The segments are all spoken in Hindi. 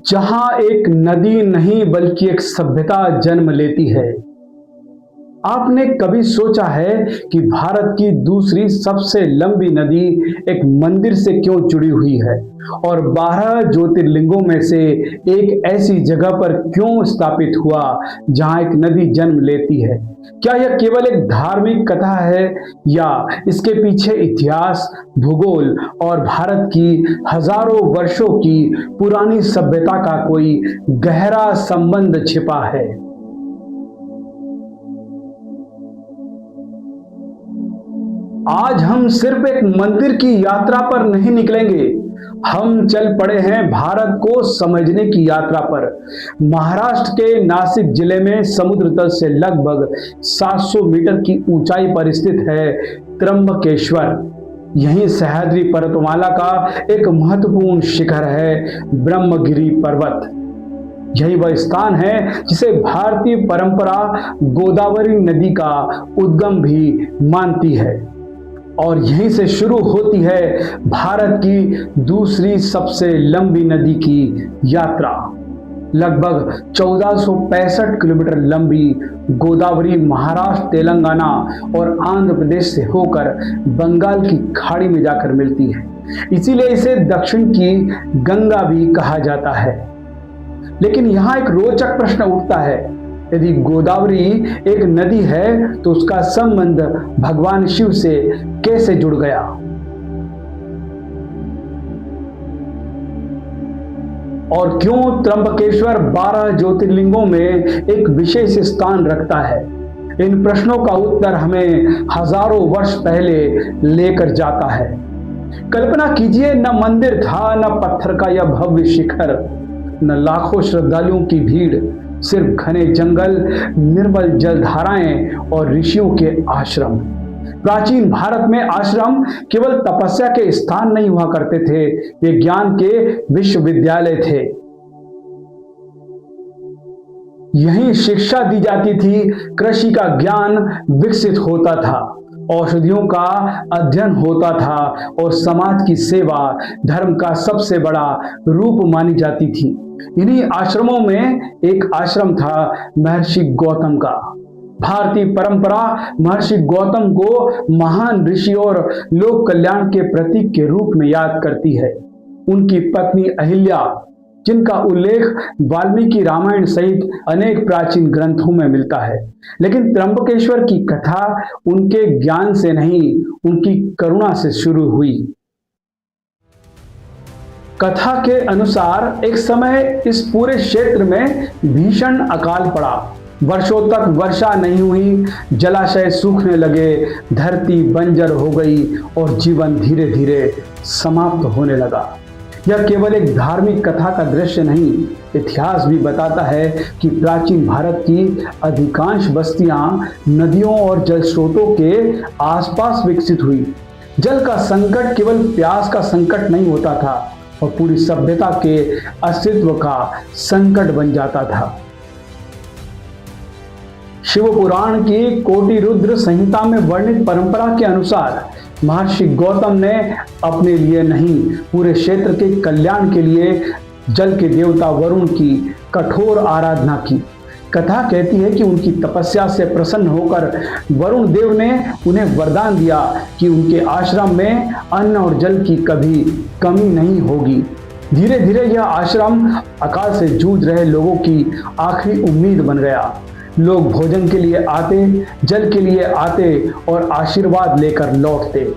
जहां एक नदी नहीं बल्कि एक सभ्यता जन्म लेती है। आपने कभी सोचा है कि भारत की दूसरी सबसे लंबी नदी एक मंदिर से क्यों जुड़ी हुई है और 12 ज्योतिर्लिंगों में से एक ऐसी जगह पर क्यों स्थापित हुआ जहां एक नदी जन्म लेती है? क्या यह केवल एक धार्मिक कथा है या इसके पीछे इतिहास, भूगोल और भारत की हजारों वर्षों की पुरानी सभ्यता का कोई गहरा संबंध छिपा है? आज हम सिर्फ एक मंदिर की यात्रा पर नहीं निकलेंगे, हम चल पड़े हैं भारत को समझने की यात्रा पर। महाराष्ट्र के नासिक जिले में समुद्र तल से लगभग 700 मीटर की ऊंचाई पर स्थित है त्र्यंबकेश्वर। यही सह्याद्री पर्वतमाला का एक महत्वपूर्ण शिखर है ब्रह्मगिरी पर्वत। यही वह स्थान है जिसे भारतीय परंपरा गोदावरी नदी का उद्गम भी मानती है और यहीं से शुरू होती है भारत की दूसरी सबसे लंबी नदी की यात्रा। लगभग 1465 किलोमीटर लंबी गोदावरी महाराष्ट्र, तेलंगाना और आंध्र प्रदेश से होकर बंगाल की खाड़ी में जाकर मिलती है। इसीलिए इसे दक्षिण की गंगा भी कहा जाता है। लेकिन यहाँ एक रोचक प्रश्न उठता है, यदि गोदावरी एक नदी है तो उसका संबंध भगवान शिव से कैसे जुड़ गया? और क्यों त्र्यंबकेश्वर 12 ज्योतिर्लिंगों में एक विशेष स्थान रखता है? इन प्रश्नों का उत्तर हमें हजारों वर्ष पहले लेकर जाता है। कल्पना कीजिए, न मंदिर था, न पत्थर का यह भव्य शिखर, न लाखों श्रद्धालुओं की भीड़, सिर्फ घने जंगल, निर्मल जलधाराएं और ऋषियों के आश्रम। प्राचीन भारत में आश्रम केवल तपस्या के स्थान नहीं हुआ करते थे, वे ज्ञान के विश्वविद्यालय थे। यहीं शिक्षा दी जाती थी, कृषि का ज्ञान विकसित होता था, औषधियों का अध्ययन होता था और समाज की सेवा धर्म का सबसे बड़ा रूप मानी जाती थी। इन्हीं आश्रमों में एक आश्रम था महर्षि गौतम का। भारतीय परंपरा महर्षि गौतम को महान ऋषि और लोक कल्याण के प्रतीक के रूप में याद करती है। उनकी पत्नी अहिल्या, जिनका उल्लेख वाल्मीकि रामायण सहित अनेक प्राचीन ग्रंथों में मिलता है। लेकिन त्र्यंबकेश्वर की कथा उनके ज्ञान से नहीं, उनकी करुणा से शुरू हुई। कथा के अनुसार एक समय इस पूरे क्षेत्र में भीषण अकाल पड़ा। वर्षों तक वर्षा नहीं हुई, जलाशय सूखने लगे, धरती बंजर हो गई और जीवन धीरे धीरे समाप्त होने लगा। यह केवल एक धार्मिक कथा का दृश्य नहीं, इतिहास भी बताता है कि प्राचीन भारत की अधिकांश बस्तियां नदियों और जल स्रोतों के आसपास विकसित हुई। जल का संकट केवल प्यास का संकट नहीं होता था और पूरी सभ्यता के अस्तित्व का संकट बन जाता था। शिव पुराण की कोटि रुद्र संहिता में वर्णित परंपरा के अनुसार महर्षि गौतम ने अपने लिए नहीं, पूरे क्षेत्र के कल्याण के लिए जल के देवता वरुण की कठोर आराधना की। कथा कहती है कि उनकी तपस्या से प्रसन्न होकर वरुण देव ने उन्हें वरदान दिया कि उनके आश्रम में अन्न और जल की कभी कमी नहीं होगी। धीरे धीरे यह आश्रम अकाल से जूझ रहे लोगों की आखिरी उम्मीद बन गया। लोग भोजन के लिए आते, जल के लिए आते और आशीर्वाद लेकर लौटते।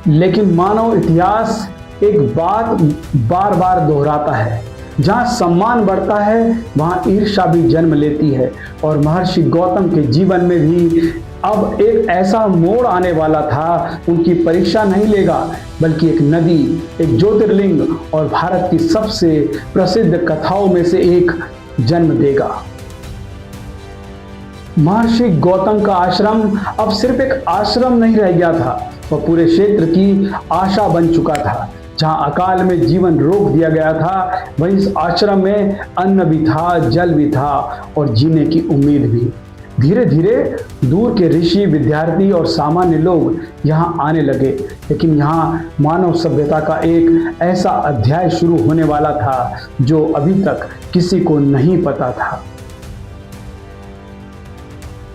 लेकिन मानव इतिहास एक बात बार बार दोहराता है, जहाँ सम्मान बढ़ता है वहाँ ईर्ष्या भी जन्म लेती है। और महर्षि गौतम के जीवन में भी अब एक ऐसा मोड़ आने वाला था। उनकी परीक्षा नहीं लेगा, बल्कि एक नदी, एक ज्योतिर्लिंग और भारत की सबसे प्रसिद्ध कथाओं में से एक जन्म देगा। महर्षि गौतम का आश्रम अब सिर्फ एक आश्रम नहीं रह गया था, वह पूरे क्षेत्र की आशा बन चुका था। जहां अकाल में जीवन रोक दिया गया था, वहीं इस आश्रम में अन्न भी था, जल भी था और जीने की उम्मीद भी। धीरे धीरे दूर के ऋषि, विद्यार्थी और सामान्य लोग यहाँ आने लगे। लेकिन यहाँ मानव सभ्यता का एक ऐसा अध्याय शुरू होने वाला था जो अभी तक किसी को नहीं पता था।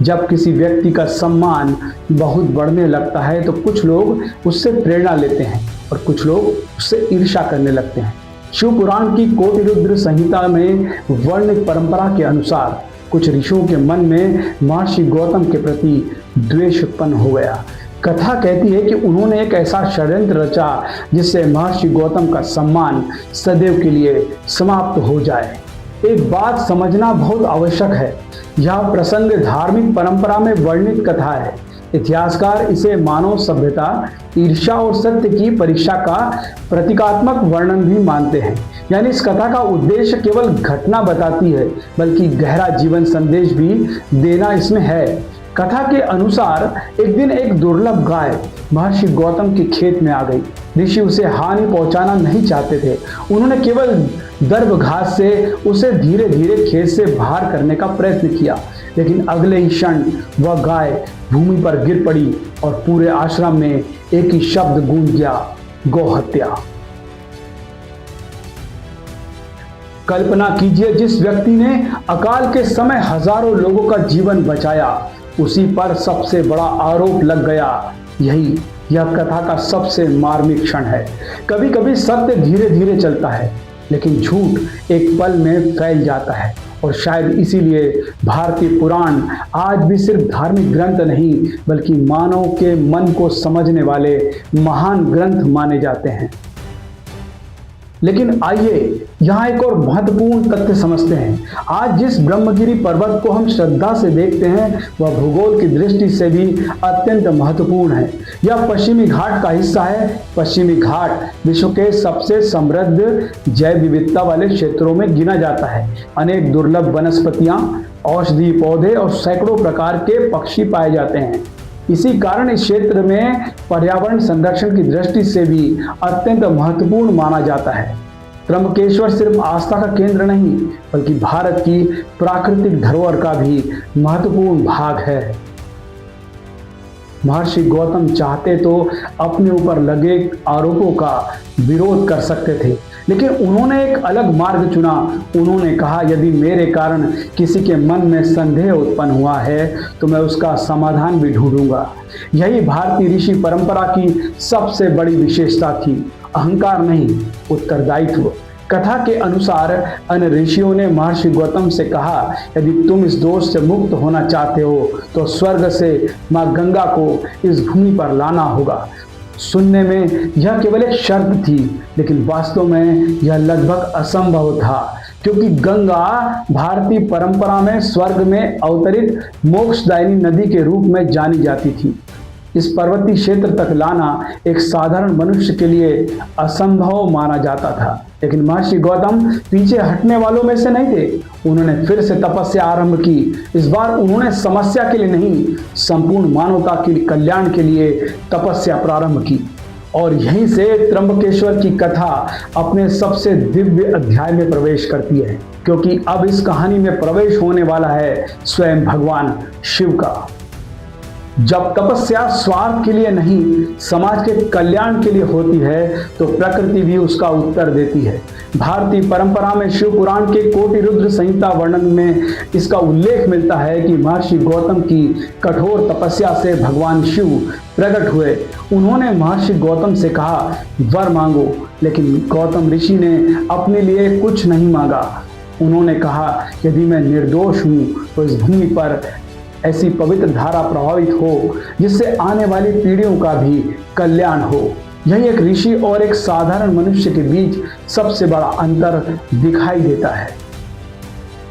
जब किसी व्यक्ति का सम्मान बहुत बढ़ने लगता है तो कुछ लोग उससे प्रेरणा लेते हैं और कुछ लोग उससे ईर्ष्या करने लगते हैं। शिव पुराण की कोटिरुद्र संहिता में वर्णित परंपरा के अनुसार कुछ ऋषियों के मन में महर्षि गौतम के प्रति द्वेष उत्पन्न हो गया। कथा कहती है कि उन्होंने एक ऐसा षड्यंत्र रचा जिससे महर्षि गौतम का सम्मान सदैव के लिए समाप्त हो जाए। एक बात समझना बहुत आवश्यक है, यह प्रसंग धार्मिक परंपरा में वर्णित कथा है। इतिहासकार इसे मानव सभ्यता, ईर्ष्या और सत्य की परीक्षा का प्रतीकात्मक वर्णन भी मानते हैं। यानी इस कथा का उद्देश्य केवल घटना बताती है, बल्कि गहरा जीवन संदेश भी देना इसमें है। कथा के अनुसार एक दिन एक दुर्लभ गाय महर्षि गौतम के खेत में आ गई। ऋषि उसे हानि पहुंचाना नहीं चाहते थे। उन्होंने केवल दर्भ घास से उसे धीरे धीरे खेत से बाहर करने का प्रयत्न किया, लेकिन अगले ही क्षण वह गाय भूमि पर गिर पड़ी और पूरे आश्रम में एक ही शब्द गूंज गया, गौहत्या। कल्पना कीजिए, जिस व्यक्ति ने अकाल के समय हजारों लोगों का जीवन बचाया, उसी पर सबसे बड़ा आरोप लग गया। यह कथा का सबसे मार्मिक क्षण है। कभी कभी सत्य धीरे धीरे चलता है, लेकिन झूठ एक पल में फैल जाता है। और शायद इसीलिए भारतीय पुराण आज भी सिर्फ धार्मिक ग्रंथ नहीं, बल्कि मानव के मन को समझने वाले महान ग्रंथ माने जाते हैं। लेकिन आइए यहाँ एक और महत्वपूर्ण तथ्य समझते हैं। आज जिस ब्रह्मगिरी पर्वत को हम श्रद्धा से देखते हैं, वह भूगोल की दृष्टि से भी अत्यंत महत्वपूर्ण है। यह पश्चिमी घाट का हिस्सा है। पश्चिमी घाट विश्व के सबसे समृद्ध जैव विविधता वाले क्षेत्रों में गिना जाता है। अनेक दुर्लभ वनस्पतियां, औषधीय पौधे और सैकड़ों प्रकार के पक्षी पाए जाते हैं। इसी कारण इस क्षेत्र में पर्यावरण संरक्षण की दृष्टि से भी अत्यंत महत्वपूर्ण माना जाता है। त्र्यंबकेश्वर सिर्फ आस्था का केंद्र नहीं, बल्कि भारत की प्राकृतिक धरोहर का भी महत्वपूर्ण भाग है। महर्षि गौतम चाहते तो अपने ऊपर लगे आरोपों का विरोध कर सकते थे, लेकिन उन्होंने एक अलग मार्ग चुना। उन्होंने कहा, यदि मेरे कारण किसी के मन में संदेह उत्पन्न हुआ है तो मैं उसका समाधान भी ढूंढूंगा। यही भारतीय ऋषि परंपरा की सबसे बड़ी विशेषता थी, अहंकार नहीं, उत्तरदायित्व। कथा के अनुसार अन्य ऋषियों ने महर्षि गौतम से कहा, यदि तुम इस दोष से मुक्त होना चाहते हो तो स्वर्ग से माँ गंगा को इस भूमि पर लाना होगा। सुनने में यह केवल एक शर्त थी, लेकिन वास्तव में यह लगभग असंभव था, क्योंकि गंगा भारतीय परंपरा में स्वर्ग में अवतरित मोक्षदायिनी नदी के रूप में जानी जाती थी। इस पर्वतीय क्षेत्र तक लाना एक साधारण मनुष्य के लिए असंभव माना जाता था, लेकिन महर्षि गौतम पीछे हटने वालों में से नहीं थे। उन्होंने फिर से तपस्या आरंभ की। इस बार उन्होंने समस्या के लिए नहीं, संपूर्ण मानवता के कल्याण के लिए तपस्या प्रारंभ की। और यहीं से त्र्यंबकेश्वर की कथा अपने सबसे दिव्य अध्याय में प्रवेश करती है, क्योंकि अब इस कहानी में प्रवेश होने वाला है स्वयं भगवान शिव का। जब तपस्या स्वार्थ के लिए नहीं, समाज के कल्याण के लिए होती है, तो प्रकृति भी उसका उत्तर देती है। भारतीय परंपरा में शिव पुराण के कोटिरुद्र संहिता वर्णन में इसका उल्लेख मिलता है कि महर्षि गौतम की कठोर तपस्या से भगवान शिव प्रकट हुए। उन्होंने महर्षि गौतम से कहा, वर मांगो, लेकिन गौतम ऋषि ने अपने लिए कुछ नहीं मांगा। उन्होंने कहा, यदि मैं निर्दोष हूँ तो इस भूमि पर ऐसी पवित्र धारा प्रभावित हो जिससे आने वाली पीढ़ियों का भी कल्याण हो। यही एक ऋषि और एक साधारण मनुष्य के बीच सबसे बड़ा अंतर दिखाई देता है।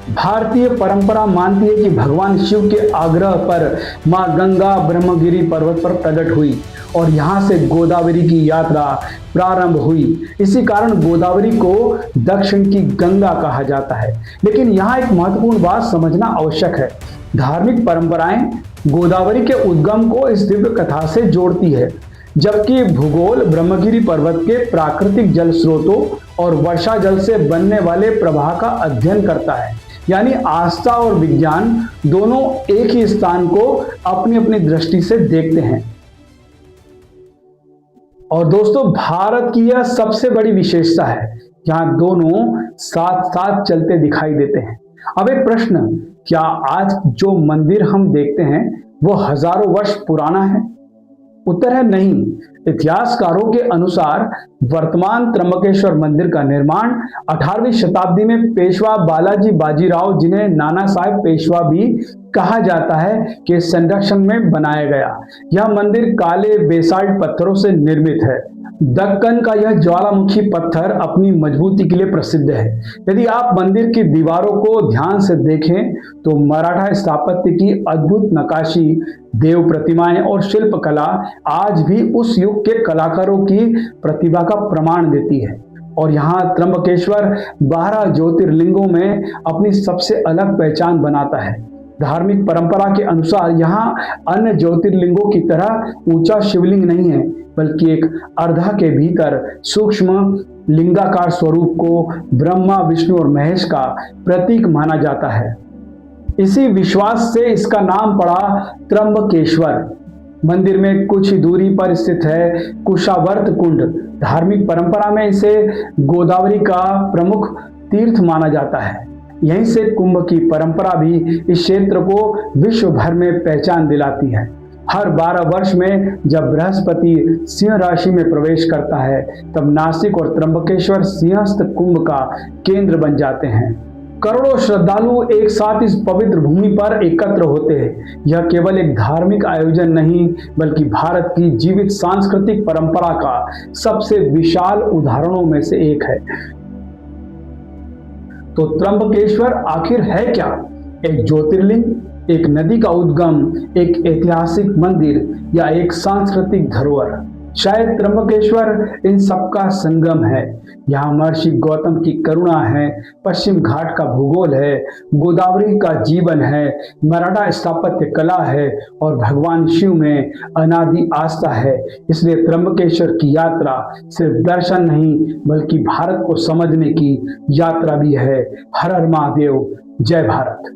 भारतीय परंपरा मानती है कि भगवान शिव के आग्रह पर मां गंगा ब्रह्मगिरी पर्वत पर प्रकट हुई और यहाँ से गोदावरी की यात्रा प्रारंभ हुई। इसी कारण गोदावरी को दक्षिण की गंगा कहा जाता है। लेकिन यहाँ एक महत्वपूर्ण बात समझना आवश्यक है। धार्मिक परंपराएं गोदावरी के उद्गम को इस दिव्य कथा से जोड़ती है, जबकि भूगोल ब्रह्मगिरी पर्वत के प्राकृतिक जल स्रोतों और वर्षा जल से बनने वाले प्रवाह का अध्ययन करता है। यानी आस्था और विज्ञान दोनों एक ही स्थान को अपनी अपनी दृष्टि से देखते हैं। और दोस्तों, भारत की यह सबसे बड़ी विशेषता है, यहाँ दोनों साथ साथ चलते दिखाई देते हैं। अब एक प्रश्न, क्या आज जो मंदिर हम देखते हैं वो हजारों वर्ष पुराना है? उत्तर है नहीं। इतिहासकारों के अनुसार वर्तमान त्र्यंबकेश्वर मंदिर का निर्माण 18वीं शताब्दी में पेशवा बालाजी बाजीराव, जिन्हें नाना साहेब पेशवा भी कहा जाता है, के संरक्षण में बनाया गया। यह मंदिर काले बेसाल्ट पत्थरों से निर्मित है। दक्कन का यह ज्वालामुखी पत्थर अपनी मजबूती के लिए प्रसिद्ध है। यदि आप मंदिर की दीवारों को ध्यान से देखें तो मराठा स्थापत्य की अद्भुत नक्काशी, देव प्रतिमाएं और शिल्पकला आज भी उस युग के कलाकारों की प्रतिभा का प्रमाण देती है। और यहाँ त्र्यंबकेश्वर 12 ज्योतिर्लिंगों में अपनी सबसे अलग पहचान बनाता है। धार्मिक परंपरा के अनुसार यहाँ अन्य ज्योतिर्लिंगों की तरह ऊंचा शिवलिंग नहीं है, बल्कि एक अर्धा के भीतर सूक्ष्म लिंगाकार स्वरूप को ब्रह्मा, विष्णु और महेश का प्रतीक माना जाता है। इसी विश्वास से इसका नाम पड़ा त्र्यंबकेश्वर। मंदिर में कुछ ही दूरी पर स्थित है कुशावर्त कुंड। धार्मिक परंपरा में इसे गोदावरी का प्रमुख तीर्थ माना जाता है। यहीं से कुंभ की परंपरा भी इस क्षेत्र को विश्व भर में पहचान दिलाती है। हर 12 वर्ष में जब बृहस्पति सिंह राशि में प्रवेश करता है, तब नासिक और त्र्यंबकेश्वर सिंहस्थ कुंभ का केंद्र बन जाते हैं। करोड़ों श्रद्धालु एक साथ इस पवित्र भूमि पर एकत्र होते हैं। यह केवल एक धार्मिक आयोजन नहीं, बल्कि भारत की जीवित सांस्कृतिक परंपरा का सबसे विशाल उदाहरणों में से एक है। तो त्र्यंबकेश्वर आखिर है क्या? एक ज्योतिर्लिंग, एक नदी का उद्गम, एक ऐतिहासिक मंदिर या एक सांस्कृतिक धरोहर? शायद त्र्यंबकेश्वर इन सबका संगम है। यहाँ महर्षि गौतम की करुणा है, पश्चिम घाट का भूगोल है, गोदावरी का जीवन है, मराठा स्थापत्य कला है और भगवान शिव में अनादि आस्था है। इसलिए त्र्यंबकेश्वर की यात्रा सिर्फ दर्शन नहीं, बल्कि भारत को समझने की यात्रा भी है। हर हर महादेव, जय भारत।